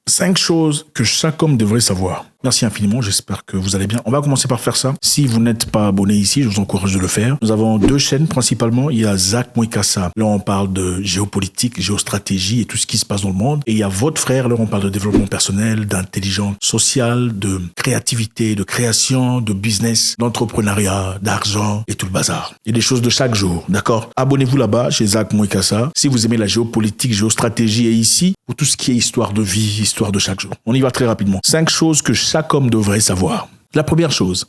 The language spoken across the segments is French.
5 choses que chaque homme devrait savoir. Merci infiniment, j'espère que vous allez bien. On va commencer par faire ça. Si vous n'êtes pas abonné ici, je vous encourage de le faire. Nous avons 2 chaînes principalement. Il y a Zach Mwikassa. Là, on parle de géopolitique, géostratégie et tout ce qui se passe dans le monde. Et il y a votre frère. Là, on parle de développement personnel, d'intelligence sociale, de créativité, de création, de business, d'entrepreneuriat, d'argent et tout le bazar. Il y a des choses de chaque jour, d'accord? Abonnez-vous là-bas chez Zach Mwikassa. Si vous aimez la géopolitique, géostratégie et ici, pour tout ce qui est histoire de vie, histoire de chaque jour. On y va très rapidement. 5 choses que chaque homme devrait savoir. La première chose,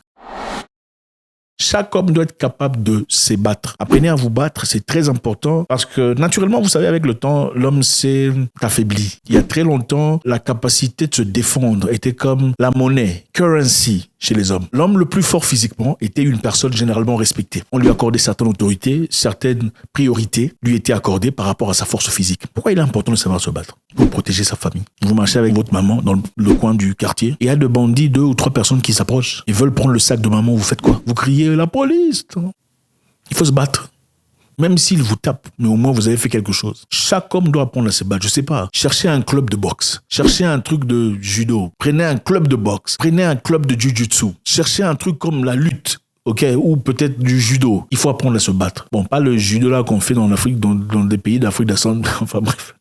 chaque homme doit être capable de se battre. Apprenez à vous battre, c'est très important parce que naturellement, vous savez, avec le temps, l'homme s'est affaibli. Il y a très longtemps, la capacité de se défendre était comme la monnaie, currency chez les hommes. L'homme le plus fort physiquement était une personne généralement respectée. On lui accordait certaines autorités, certaines priorités lui étaient accordées par rapport à sa force physique. Pourquoi il est important de savoir se battre? Pour protéger sa famille. Vous marchez avec votre maman dans le coin du quartier et il y a 2 bandits, 2 ou 3 personnes qui s'approchent. Ils veulent prendre le sac de maman, vous faites quoi? Vous criez la police. Il faut se battre. Même s'ils vous tapent, mais au moins vous avez fait quelque chose. Chaque homme doit apprendre à se battre. Je sais pas. Cherchez un club de boxe. Cherchez un truc de judo. Prenez un club de boxe. Prenez un club de jujutsu. Cherchez un truc comme la lutte. Ok, ou peut-être du judo. Il faut apprendre à se battre. Bon, pas le judo là qu'on fait en Afrique, dans des pays d'Afrique d'Ascend. Enfin bref.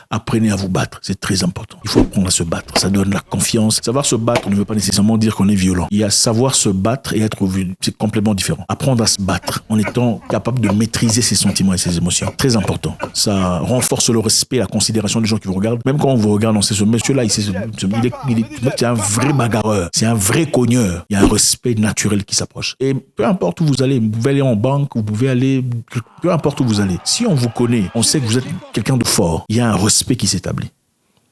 Apprenez à vous battre, c'est très important. Il faut apprendre à se battre, ça donne la confiance. Savoir se battre ne veut pas nécessairement dire qu'on est violent. Il y a savoir se battre et être vu, c'est complètement différent. Apprendre à se battre en étant capable de maîtriser ses sentiments et ses émotions, très important. Ça renforce le respect, la considération des gens qui vous regardent. Même quand on vous regarde, on sait ce monsieur-là, c'est un vrai bagarreur, c'est un vrai cogneur. Il y a un respect naturel qui s'approche. Et peu importe où vous allez aller en banque, vous pouvez aller, peu importe où vous allez. Si on vous connaît, on sait que vous êtes quelqu'un de fort. Il y a un respect qui s'établit.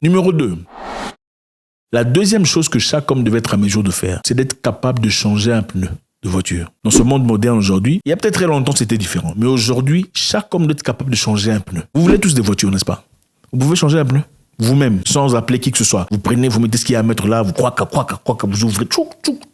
Numéro 2. La deuxième chose que chaque homme devait être à mesure de faire, c'est d'être capable de changer un pneu de voiture. Dans ce monde moderne aujourd'hui, il y a peut-être très longtemps c'était différent, mais aujourd'hui, chaque homme doit être capable de changer un pneu. Vous voulez tous des voitures, n'est-ce pas? Vous pouvez changer un pneu vous-même, sans appeler qui que ce soit. Vous prenez, vous mettez ce qu'il y a à mettre là, vous vous ouvrez,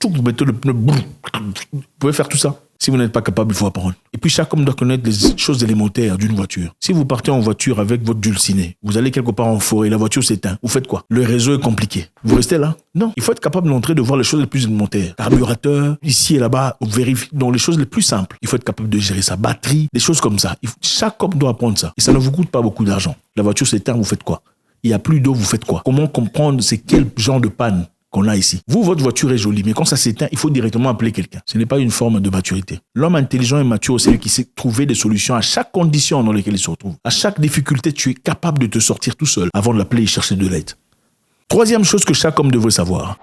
vous mettez le pneu, vous pouvez faire tout ça. Si vous n'êtes pas capable, il faut apprendre. Et puis chaque homme doit connaître les choses élémentaires d'une voiture. Si vous partez en voiture avec votre dulciné, vous allez quelque part en forêt, la voiture s'éteint, vous faites quoi? Le réseau est compliqué. Vous restez là? Non. Il faut être capable d'entrer, de voir les choses les plus élémentaires. Carburateur, ici et là-bas, vérifier dans les choses les plus simples. Il faut être capable de gérer sa batterie, des choses comme ça. Chaque homme doit apprendre ça. Et ça ne vous coûte pas beaucoup d'argent. La voiture s'éteint, vous faites quoi? Il n'y a plus d'eau, vous faites quoi? Comment comprendre c'est quel genre de panne qu'on a ici? Vous, votre voiture est jolie, mais quand ça s'éteint, il faut directement appeler quelqu'un. Ce n'est pas une forme de maturité. L'homme intelligent et mature, c'est lui qui sait trouver des solutions à chaque condition dans laquelle il se retrouve. À chaque difficulté, tu es capable de te sortir tout seul avant de l'appeler et chercher de l'aide. Troisième chose que chaque homme devrait savoir.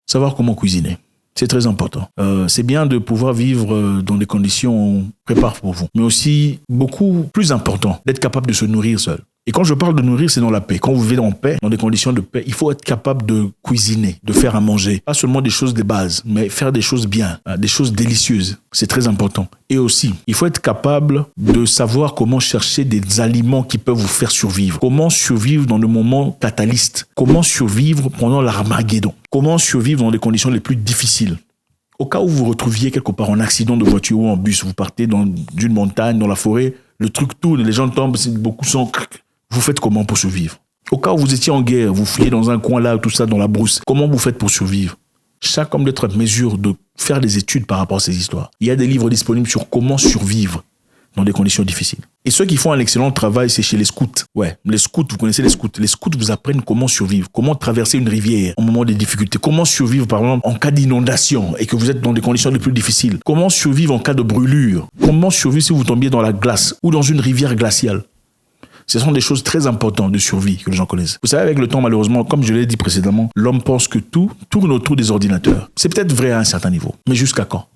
Savoir comment cuisiner. C'est très important. C'est bien de pouvoir vivre dans des conditions où on prépare pour vous. Mais aussi, beaucoup plus important, d'être capable de se nourrir seul. Et quand je parle de nourrir, c'est dans la paix. Quand vous vivez en paix, dans des conditions de paix, il faut être capable de cuisiner, de faire à manger. Pas seulement des choses de base, mais faire des choses bien, des choses délicieuses. C'est très important. Et aussi, il faut être capable de savoir comment chercher des aliments qui peuvent vous faire survivre. Comment survivre dans le moment catalyste. Comment survivre pendant l'Armageddon. Comment survivre dans les conditions les plus difficiles. Au cas où vous vous retrouviez quelque part en accident de voiture ou en bus, vous partez d'une montagne, dans la forêt, le truc tourne, les gens tombent, beaucoup sont... Vous faites comment pour survivre? Au cas où vous étiez en guerre, vous fuyez dans un coin là, tout ça, dans la brousse, comment vous faites pour survivre? Chaque homme doit être en mesure de faire des études par rapport à ces histoires. Il y a des livres disponibles sur comment survivre dans des conditions difficiles. Et ceux qui font un excellent travail, c'est chez les scouts. Ouais, les scouts, vous connaissez les scouts. Les scouts vous apprennent comment survivre, comment traverser une rivière au moment des difficultés, comment survivre par exemple en cas d'inondation et que vous êtes dans des conditions les plus difficiles, comment survivre en cas de brûlure, comment survivre si vous tombiez dans la glace ou dans une rivière glaciale. Ce sont des choses très importantes de survie que les gens connaissent. Vous savez, avec le temps, malheureusement, comme je l'ai dit précédemment, l'homme pense que tout tourne autour des ordinateurs. C'est peut-être vrai à un certain niveau, mais jusqu'à quand?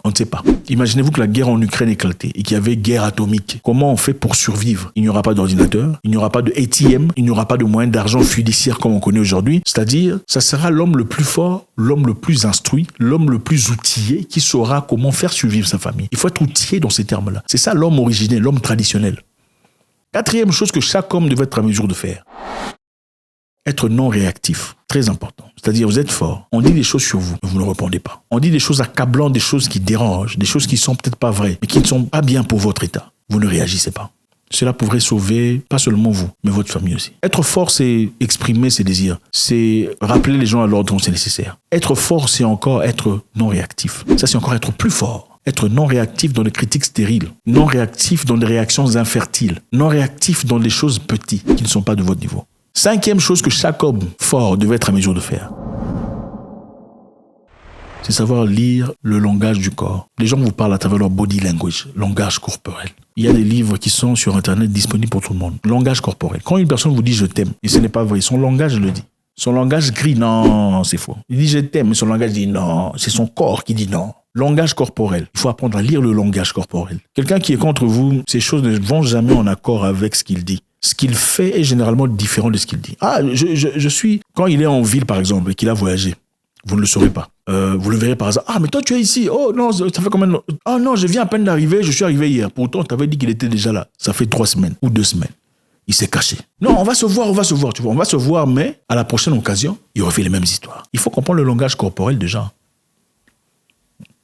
On ne sait pas. Imaginez-vous que la guerre en Ukraine éclatait et qu'il y avait guerre atomique. Comment on fait pour survivre? Il n'y aura pas d'ordinateur, il n'y aura pas de ATM, il n'y aura pas de moyen d'argent fiduciaire comme on connaît aujourd'hui. C'est-à-dire, ça sera l'homme le plus fort, l'homme le plus instruit, l'homme le plus outillé qui saura comment faire survivre sa famille. Il faut être outillé dans ces termes-là. C'est ça l'homme originel, l'homme traditionnel. Quatrième chose que chaque homme devait être à mesure de faire. Être non réactif. Très important. C'est-à-dire, vous êtes fort. On dit des choses sur vous, mais vous ne répondez pas. On dit des choses accablantes, des choses qui dérangent, des choses qui sont peut-être pas vraies, mais qui ne sont pas bien pour votre état. Vous ne réagissez pas. Cela pourrait sauver pas seulement vous, mais votre famille aussi. Être fort, c'est exprimer ses désirs. C'est rappeler les gens à l'ordre quand c'est nécessaire. Être fort, c'est encore être non réactif. Ça, c'est encore être plus fort. Être non réactif dans des critiques stériles. Non réactif dans des réactions infertiles. Non réactif dans des choses petites qui ne sont pas de votre niveau. 5e chose que chaque homme fort devait être à mesure de faire, c'est savoir lire le langage du corps. Les gens vous parlent à travers leur body language, langage corporel. Il y a des livres qui sont sur Internet disponibles pour tout le monde. Langage corporel. Quand une personne vous dit « je t'aime », et ce n'est pas vrai, son langage le dit. Son langage crie « non, c'est faux ». Il dit « je t'aime », mais son langage dit « non ». C'est son corps qui dit « non ». Langage corporel. Il faut apprendre à lire le langage corporel. Quelqu'un qui est contre vous, ces choses ne vont jamais en accord avec ce qu'il dit. Ce qu'il fait est généralement différent de ce qu'il dit. Ah, je suis... Quand il est en ville, par exemple, et qu'il a voyagé, vous ne le saurez pas. Vous le verrez par hasard. Ah, mais toi, tu es ici. Oh non, ça fait combien de temps? Ah non, je viens à peine d'arriver, je suis arrivé hier. Pourtant, tu avais dit qu'il était déjà là. Ça fait 3 semaines ou 2 semaines. Il s'est caché. Non, on va se voir, tu vois. On va se voir, mais à la prochaine occasion, il refait les mêmes histoires. Il faut comprendre le langage corporel des gens.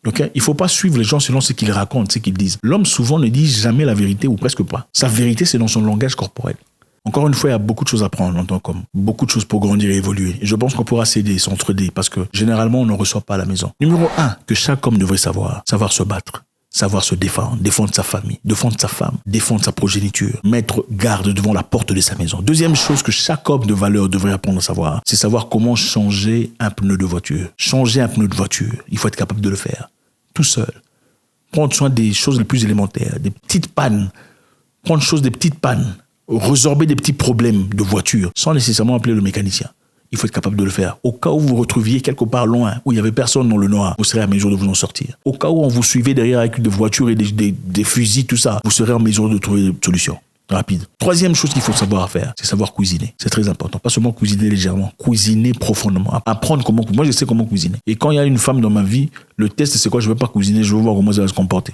Okay? Il ne faut pas suivre les gens selon ce qu'ils racontent, ce qu'ils disent. L'homme, souvent, ne dit jamais la vérité ou presque pas. Sa vérité, c'est dans son langage corporel. Encore une fois, il y a beaucoup de choses à prendre en tant qu'homme. Beaucoup de choses pour grandir et évoluer. Et je pense qu'on pourra s'aider, s'entraider, parce que généralement, on ne reçoit pas à la maison. Numéro 1, que chaque homme devrait savoir se battre, savoir se défendre, défendre sa famille, défendre sa femme, défendre sa progéniture, mettre garde devant la porte de sa maison. 2e chose que chaque homme de valeur devrait apprendre à savoir, c'est savoir comment changer un pneu de voiture. Changer un pneu de voiture, il faut être capable de le faire, tout seul. Prendre soin des choses les plus élémentaires, des petites pannes, des petites pannes, résorber des petits problèmes de voiture sans nécessairement appeler le mécanicien. Il faut être capable de le faire. Au cas où vous vous retrouviez quelque part loin, où il n'y avait personne dans le noir, vous serez à mesure de vous en sortir. Au cas où on vous suivait derrière avec des voitures et des fusils, tout ça, vous serez en mesure de trouver une solution rapide. 3e chose qu'il faut savoir faire, c'est savoir cuisiner. C'est très important. Pas seulement cuisiner légèrement, cuisiner profondément. Apprendre comment cuisiner. Moi, je sais comment cuisiner. Et quand il y a une femme dans ma vie, le test, c'est quoi? Je ne veux pas cuisiner, je veux voir comment ça va se comporter.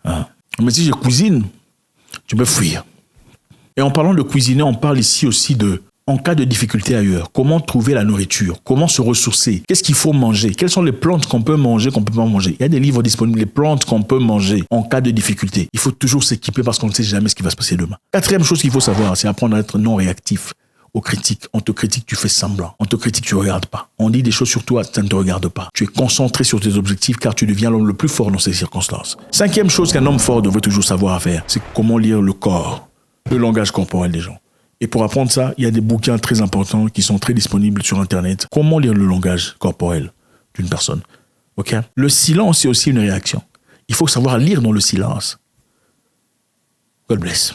Mais si je cuisine, tu peux fuir. Et en parlant de cuisiner, on parle ici aussi de, en cas de difficulté ailleurs, comment trouver la nourriture, comment se ressourcer, qu'est-ce qu'il faut manger, quelles sont les plantes qu'on peut manger, qu'on ne peut pas manger. Il y a des livres disponibles, les plantes qu'on peut manger en cas de difficulté. Il faut toujours s'équiper parce qu'on ne sait jamais ce qui va se passer demain. 4e chose qu'il faut savoir, c'est apprendre à être non réactif aux critiques. On te critique, tu fais semblant. On te critique, tu ne regardes pas. On dit des choses sur toi, ça ne te regarde pas. Tu es concentré sur tes objectifs car tu deviens l'homme le plus fort dans ces circonstances. 5e chose qu'un homme fort devrait toujours savoir faire, c'est comment lire le corps, le langage corporel des gens. Et pour apprendre ça, il y a des bouquins très importants qui sont très disponibles sur Internet. Comment lire le langage corporel d'une personne. Okay? Le silence, c'est aussi une réaction. Il faut savoir lire dans le silence. God bless.